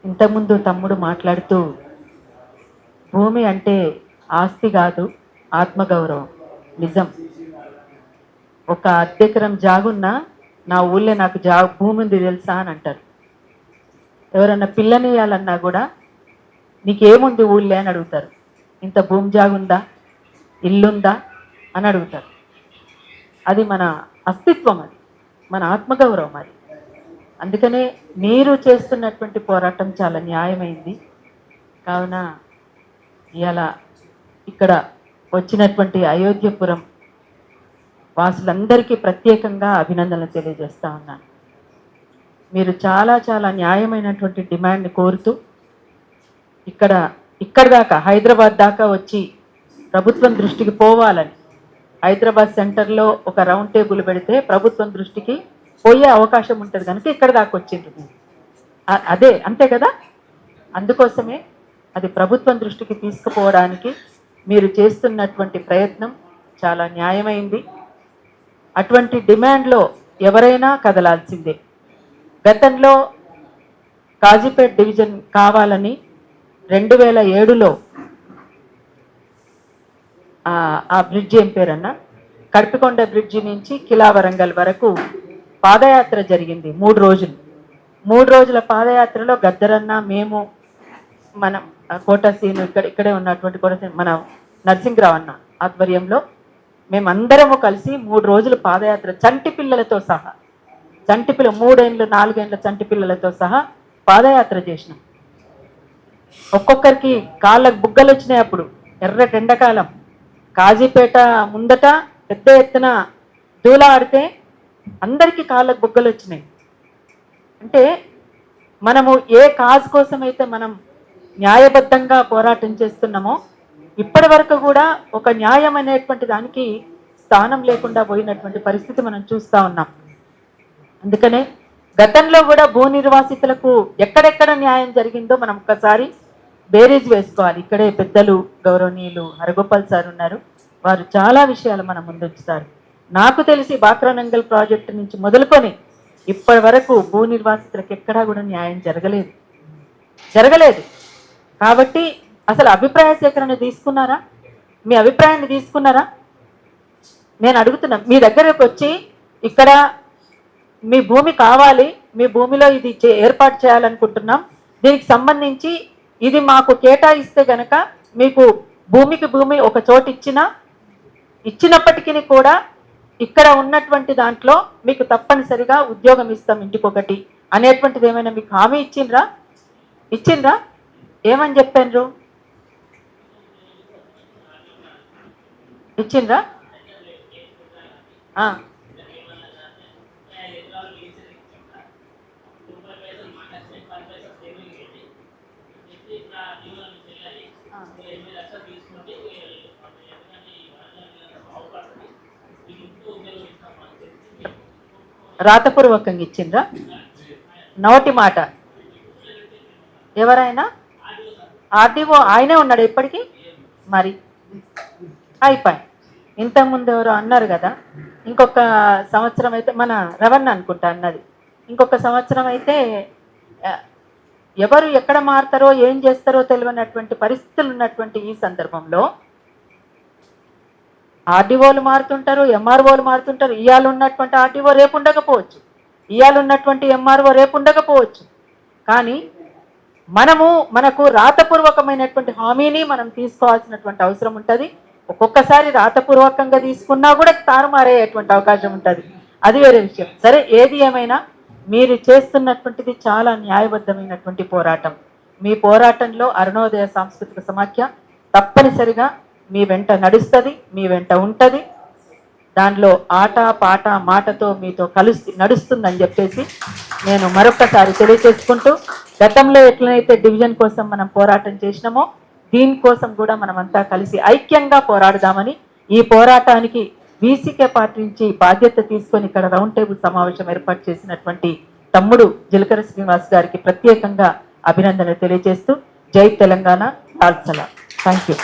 ఇంతకుముందు తమ్ముడు మాట్లాడుతూ భూమి అంటే ఆస్తి కాదు, ఆత్మగౌరవం. నిజం. ఒక అద్దెకరం జాగున్నా నా ఊళ్ళో నాకు భూమి ఉంది తెలుసా అని అంటారు. ఎవరన్నా పిల్లనియాలన్నా కూడా నీకేముంది ఊళ్ళే అని అడుగుతారు. ఇంత భూమి జాగుందా, ఇల్లుందా అని అడుగుతారు. అది మన అస్తిత్వం, అది మన ఆత్మగౌరవం. అది అందుకనే మీరు చేస్తున్నటువంటి పోరాటం చాలా న్యాయమైంది. కావున ఇవాళ ఇక్కడ వచ్చినటువంటి అయోధ్యపురం వాసులందరికీ ప్రత్యేకంగా అభినందనలు తెలియజేస్తా ఉన్నాను. మీరు చాలా చాలా న్యాయమైనటువంటి డిమాండ్ని కోరుతూ ఇక్కడ దాకా హైదరాబాద్ దాకా వచ్చి ప్రభుత్వం దృష్టికి పోవాలని, హైదరాబాద్ సెంటర్లో ఒక రౌండ్ టేబుల్ పెడితే ప్రభుత్వం దృష్టికి పోయే అవకాశం ఉంటుంది కనుక ఇక్కడ దాకా వచ్చింది. అదే అంతే కదా. అందుకోసమే అది ప్రభుత్వం దృష్టికి తీసుకుపోవడానికి మీరు చేస్తున్నటువంటి ప్రయత్నం చాలా న్యాయమైంది. అటువంటి డిమాండ్లో ఎవరైనా కదలాల్సిందే. గతంలో కాజీపేట్ డివిజన్ కావాలని 2007లో ఆ బ్రిడ్జ్ ఏం పేరన్నా, కడిపికొండ బ్రిడ్జి నుంచి కిలా వరంగల్ వరకు పాదయాత్ర జరిగింది 3 రోజులు. 3 రోజుల పాదయాత్రలో గద్దరన్న, మేము, మనం కోటసీను, ఇక్కడే ఉన్నటువంటి కోటసీను, మన నరసింహరావు అన్న ఆధ్వర్యంలో మేమందరము కలిసి 3 రోజులు పాదయాత్ర, చంటి పిల్లలతో సహా, 3 ఏళ్ళు 4 ఏళ్ళ చంటి పిల్లలతో సహా పాదయాత్ర చేసినాం. ఒక్కొక్కరికి కాళ్ళకు బుగ్గలు వచ్చినాయి. అప్పుడు ఎర్రటి ఎండాకాలం, కాజీపేట ముందట పెద్ద ఎత్తున దూలా ఆడితే అందరికీ కాళ్ళకు బుగ్గలు వచ్చినాయి. అంటే మనము ఏ కాజ్ కోసం అయితే మనం న్యాయబద్ధంగా పోరాటం చేస్తున్నామో ఇప్పటి వరకు కూడా ఒక న్యాయం అనేటువంటి దానికి స్థానం లేకుండా పోయినటువంటి పరిస్థితి మనం చూస్తూ ఉన్నాం. అందుకనే గతంలో కూడా భూ నిర్వాసితులకు ఎక్కడెక్కడ న్యాయం జరిగిందో మనం ఒక్కసారి బేరీజ్ వేసుకోవాలి. ఇక్కడే పెద్దలు గౌరవనీయులు హరగోపాల్ సార్ ఉన్నారు. వారు చాలా విషయాలు మన ముందుంచుతారు. నాకు తెలిసి బాక్రానంగల్ ప్రాజెక్టు నుంచి మొదలుకొని ఇప్పటి వరకు భూ నిర్వాసితులకు ఎక్కడా కూడా న్యాయం జరగలేదు. కాబట్టి అసలు అభిప్రాయ సేకరణ తీసుకున్నారా? మీ అభిప్రాయాన్ని తీసుకున్నారా? నేను అడుగుతున్నా. మీ దగ్గరకు వచ్చి ఇక్కడ మీ భూమి కావాలి, మీ భూమిలో ఇది ఏర్పాటు చేయాలనుకుంటున్నాం, దీనికి సంబంధించి ఇది మాకు కేటాయిస్తే గనక మీకు భూమి ఒక చోటు ఇచ్చినప్పటికీ కూడా ఇక్కడ ఉన్నటువంటి దాంట్లో మీకు తప్పనిసరిగా ఉద్యోగం ఇస్తాం ఇంటికొకటి అనేటువంటిది ఏమైనా మీకు హామీ ఇచ్చిండ్రా? ఏమని చెప్పారు? ఇచ్చిండ్రా? రాతపూర్వకంగా ఇచ్చిండ్రా? నోటి మాట? ఎవరైనా ఆర్డీఓ ఆయనే ఉన్నాడు ఇప్పటికీ? మరి అయిపోయి. ఇంతకుముందు ఎవరో అన్నారు కదా, ఇంకొక సంవత్సరం అయితే, మన రవణ అనుకుంటా అన్నది, ఇంకొక సంవత్సరం అయితే ఎవరు ఎక్కడ మారుతారో ఏం చేస్తారో తెలియనటువంటి పరిస్థితులు ఉన్నటువంటి ఈ సందర్భంలో ఆర్డీఓలు మారుతుంటారు, ఎంఆర్ఓలు మారుతుంటారు. ఇవాళ ఉన్నటువంటి ఆర్డీఓ రేపు ఉండకపోవచ్చు, ఇవాళ ఉన్నటువంటి ఎంఆర్ఓ రేపు ఉండకపోవచ్చు. కానీ మనకు రాతపూర్వకమైనటువంటి హామీని మనం తీసుకోవాల్సినటువంటి అవసరం ఉంటుంది. ఒక్కొక్కసారి రాతపూర్వకంగా తీసుకున్నా కూడా తారుమారయ్యేటువంటి అవకాశం ఉంటుంది. అది వేరే విషయం. సరే, ఏది ఏమైనా మీరు చేస్తున్నటువంటిది చాలా న్యాయబద్ధమైనటువంటి పోరాటం. మీ పోరాటంలో అరుణోదయ సాంస్కృతిక సమాఖ్య తప్పనిసరిగా మీ వెంట నడుస్తుంది, మీ వెంట ఉంటుంది. దానిలో ఆట పాట మాటతో మీతో కలిసి నడుస్తుందని చెప్పేసి నేను మరొకసారి తెలియజేసుకుంటూ, గతంలో ఎట్లనైతే డివిజన్ కోసం మనం పోరాటం చేసినామో దీనికోసం కూడా మనమంతా కలిసి ఐక్యంగా పోరాడదామని, ఈ పోరాటానికి వీసీకే పార్టీ నుంచి బాధ్యత తీసుకొని ఇక్కడ రౌండ్ టేబుల్ సమావేశం ఏర్పాటు చేసినటువంటి తమ్ముడు జిలకర శ్రీనివాస్ గారికి ప్రత్యేకంగా అభినందనలు తెలియజేస్తూ, జై తెలంగాణ, లాల్ సలాం. Thank you.